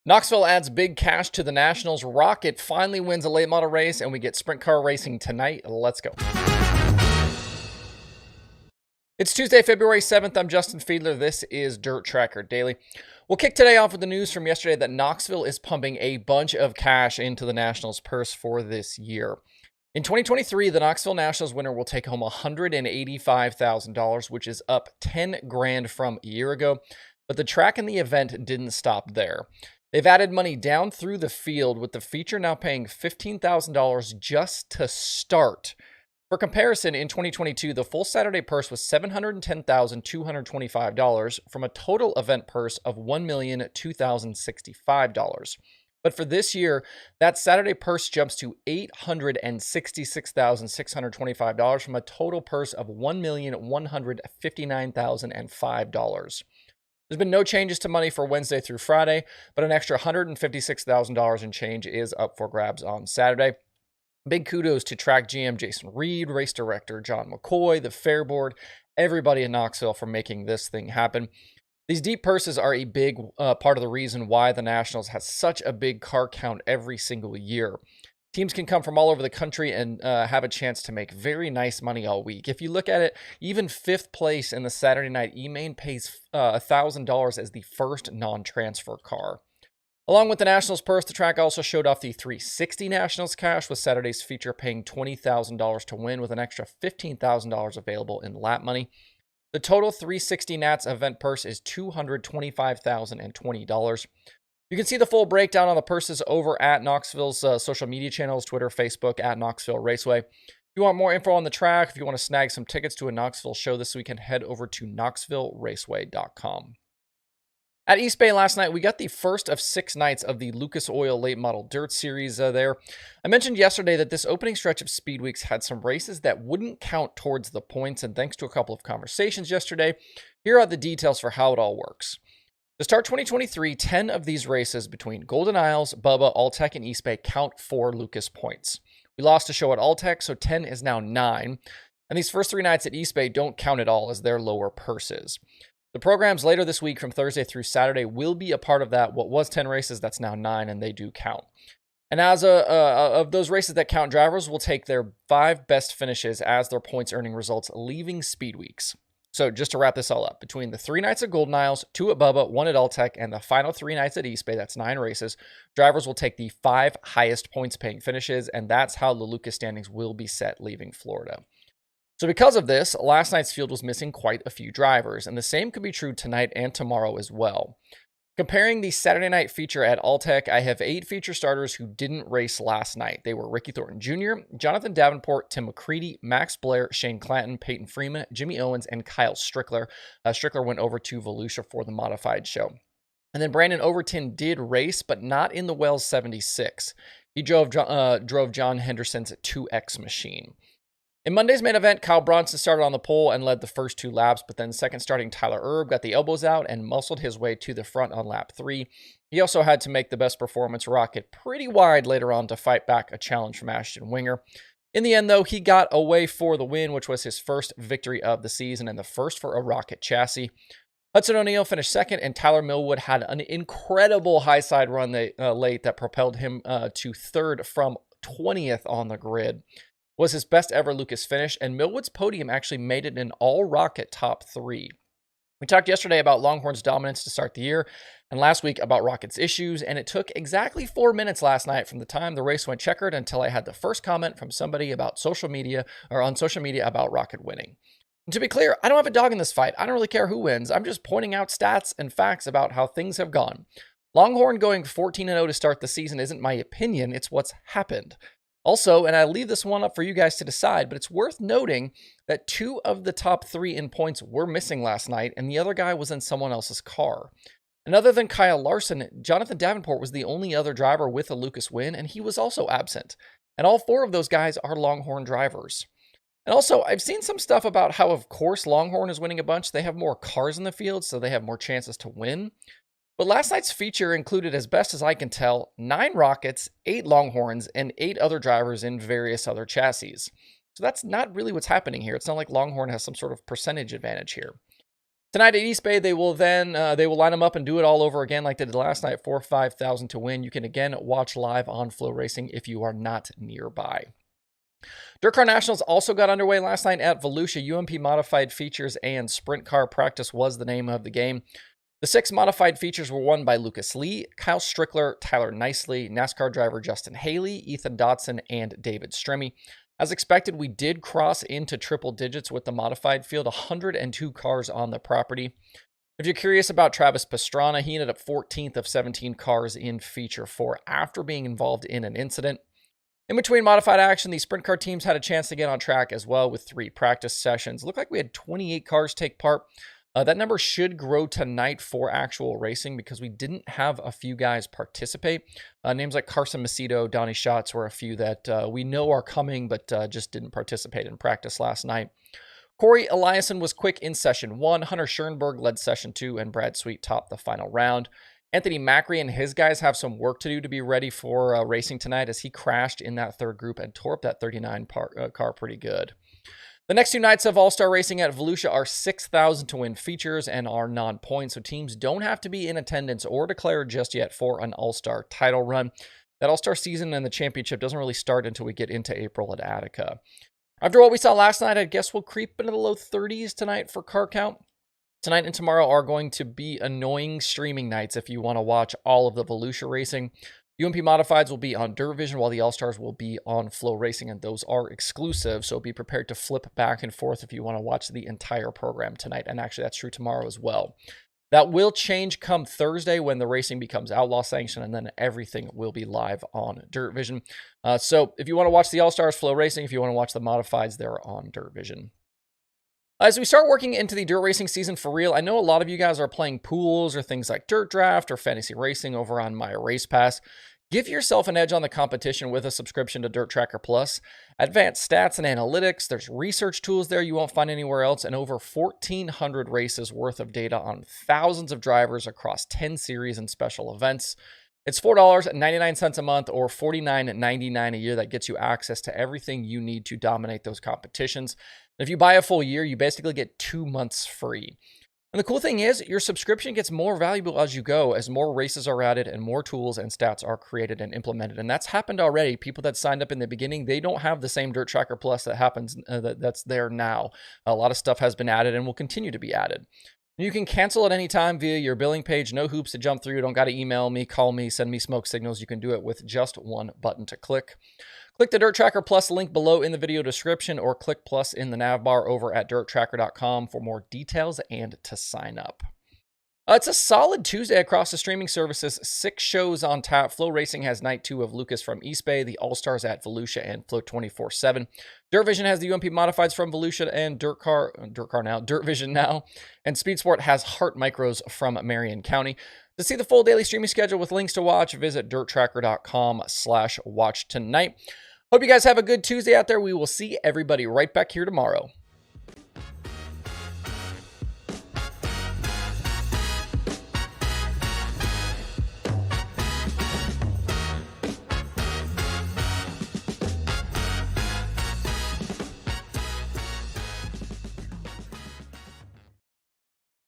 Knoxville adds big cash to the Nationals. Rocket finally wins a late model race, and we get sprint car racing tonight. Let's go. It's Tuesday, February 7th. I'm Justin Fiedler. This is Dirt Tracker Daily. We'll kick today off with the news from yesterday that Knoxville is pumping a bunch of cash into the Nationals purse for this year. In 2023, the Knoxville Nationals winner will take home $185,000, which is up 10 grand from a year ago. But the track and the event didn't stop there. They've added money down through the field, with the feature now paying $15,000 just to start. For comparison, in 2022, the full Saturday purse was $710,225 from a total event purse of $1,002,065. But for this year, that Saturday purse jumps to $866,625 from a total purse of $1,159,005. There's been no changes to money for Wednesday through Friday, but an extra $156,000 in change is up for grabs on Saturday. Big kudos to track GM Jason Reed, race director John McCoy, the fair board, everybody in Knoxville for making this thing happen. These deep purses are a big part of the reason why the Nationals has such a big car count every single year. Teams can come from all over the country and have a chance to make very nice money all week. If you look at it, even fifth place in the Saturday night E-Main pays $1,000 as the first non-transfer car. Along with the Nationals purse, the track also showed off the 360 Nationals cash, with Saturday's feature paying $20,000 to win, with an extra $15,000 available in lap money. The total 360 Nats event purse is $225,020. You can see the full breakdown on the purses over at Knoxville's social media channels, Twitter, Facebook, at Knoxville Raceway. If you want more info on the track, if you want to snag some tickets to a Knoxville show this weekend, head over to KnoxvilleRaceway.com. At East Bay last night, we got the first of 6 nights of the Lucas Oil Late Model Dirt Series there. I mentioned yesterday that this opening stretch of Speed Weeks had some races that wouldn't count towards the points, and thanks to a couple of conversations yesterday, here are the details for how it all works. To start 2023, 10 of these races between Golden Isles, Bubba, Alltech, and East Bay count for Lucas points. We lost a show at Alltech, so 10 is now 9, and these first 3 nights at East Bay don't count at all as their lower purses. The programs later this week from Thursday through Saturday will be a part of that. What was 10 races, that's now 9, and they do count. And as of those races that count, drivers will take their 5 best finishes as their points earning results leaving Speed Weeks. So just to wrap this all up, between the 3 nights at Golden Isles, 2 at Bubba, 1 at Alltech, and the final 3 nights at East Bay, that's 9 races, drivers will take the 5 highest points paying finishes, and that's how the Lucas standings will be set leaving Florida. So because of this, last night's field was missing quite a few drivers, and the same could be true tonight and tomorrow as well. Comparing the Saturday night feature at Alltech, I have 8 feature starters who didn't race last night. They were Ricky Thornton Jr., Jonathan Davenport, Tim McCready, Max Blair, Shane Clanton, Peyton Freeman, Jimmy Owens, and Kyle Strickler. Strickler went over to Volusia for the modified show. And then Brandon Overton did race, but not in the Wells 76. He drove John Henderson's 2X machine. In Monday's main event, Kyle Bronson started on the pole and led the first 2 laps, but then second starting Tyler Erb got the elbows out and muscled his way to the front on lap 3. He also had to make the best performance Rocket pretty wide later on to fight back a challenge from Ashton Winger. In the end, though, he got away for the win, which was his first victory of the season and the first for a Rocket chassis. Hudson O'Neal finished second, and Tyler Millwood had an incredible high side run late that propelled him to third from 20th on the grid. Was his best ever Lucas finish, and Millwood's podium actually made it an all-Rocket top 3. We talked yesterday about Longhorn's dominance to start the year, and last week about Rocket's issues, and it took exactly 4 minutes last night from the time the race went checkered until I had the first comment from somebody about social media about Rocket winning. And to be clear, I don't have a dog in this fight. I don't really care who wins. I'm just pointing out stats and facts about how things have gone. Longhorn going 14-0 to start the season isn't my opinion, it's what's happened. Also, and I leave this one up for you guys to decide, but it's worth noting that 2 of the top 3 in points were missing last night, and the other guy was in someone else's car. And other than Kyle Larson, Jonathan Davenport was the only other driver with a Lucas win, and he was also absent. And all 4 of those guys are Longhorn drivers. And also, I've seen some stuff about how, of course, Longhorn is winning a bunch. They have more cars in the field, so they have more chances to win. But last night's feature included, as best as I can tell, 9 Rockets, 8 Longhorns, and 8 other drivers in various other chassis. So that's not really what's happening here. It's not like Longhorn has some sort of percentage advantage here. Tonight at East Bay, they will line them up and do it all over again like they did last night, 4 or 5,000 to win. You can again watch live on Flow Racing if you are not nearby. DIRTCar Nationals also got underway last night at Volusia. UMP Modified Features and Sprint Car Practice was the name of the game. The 6 modified features were won by Lucas Lee, Kyle Strickler, Tyler Nicely, NASCAR driver Justin Haley, Ethan Dotson, and David Stremme. As expected, we did cross into triple digits with the modified field, 102 cars on the property. If you're curious about Travis Pastrana, he ended up 14th of 17 cars in Feature 4 after being involved in an incident. In between modified action, the sprint car teams had a chance to get on track as well with 3 practice sessions. It looked like we had 28 cars take part. That number should grow tonight for actual racing because we didn't have a few guys participate. Names like Carson Macedo, Donnie Schatz were a few that we know are coming, but just didn't participate in practice last night. Corey Eliason was quick in session 1. Hunter Schoenberg led session 2, and Brad Sweet topped the final round. Anthony Macri and his guys have some work to do to be ready for racing tonight as he crashed in that third group and tore up that 39 car pretty good. The next 2 nights of All-Star Racing at Volusia are 6,000 to win features and are non-points, so teams don't have to be in attendance or declared just yet for an All-Star title run. That All-Star season and the championship doesn't really start until we get into April at Attica. After what we saw last night, I guess we'll creep into the low 30s tonight for car count. Tonight and tomorrow are going to be annoying streaming nights if you want to watch all of the Volusia racing. UMP Modifieds will be on Dirt Vision while the All-Stars will be on Flow Racing, and those are exclusive, so be prepared to flip back and forth if you want to watch the entire program tonight, and actually that's true tomorrow as well. That will change come Thursday when the racing becomes outlaw sanction, and then everything will be live on Dirt Vision. So if you want to watch the All-Stars, Flow Racing. If you want to watch the Modifieds, they're on Dirt Vision. As we start working into the dirt racing season for real, I know a lot of you guys are playing pools or things like Dirt Draft or Fantasy Racing over on My Race Pass. Give yourself an edge on the competition with a subscription to DIRTRACKR Plus. Advanced stats and analytics, there's research tools there you won't find anywhere else, and over 1,400 races worth of data on thousands of drivers across 10 series and special events. It's $4.99 a month or $49.99 a year that gets you access to everything you need to dominate those competitions. If you buy a full year, you basically get 2 months free. And the cool thing is, your subscription gets more valuable as you go, as more races are added and more tools and stats are created and implemented. And that's happened already. People that signed up in the beginning, they don't have the same DIRTRACKR Plus that happens that's there now. A lot of stuff has been added and will continue to be added. You can cancel at any time via your billing page. No hoops to jump through. You don't got to email me, call me, send me smoke signals. You can do it with just one button to click. Click the DIRTRACKR Plus link below in the video description or click plus in the nav bar over at DIRTTracker.com for more details and to sign up. It's a solid Tuesday across the streaming services. 6 shows on tap. Flow Racing has night 2 of Lucas from East Bay, the All-Stars at Volusia, and Flow 24/7. Dirt Vision has the UMP Modifieds from Volusia and Dirt Vision now. And Speed Sport has Heart Micros from Marion County. To see the full daily streaming schedule with links to watch, visit DIRTTracker.com/watch tonight. Hope you guys have a good Tuesday out there. We will see everybody right back here tomorrow.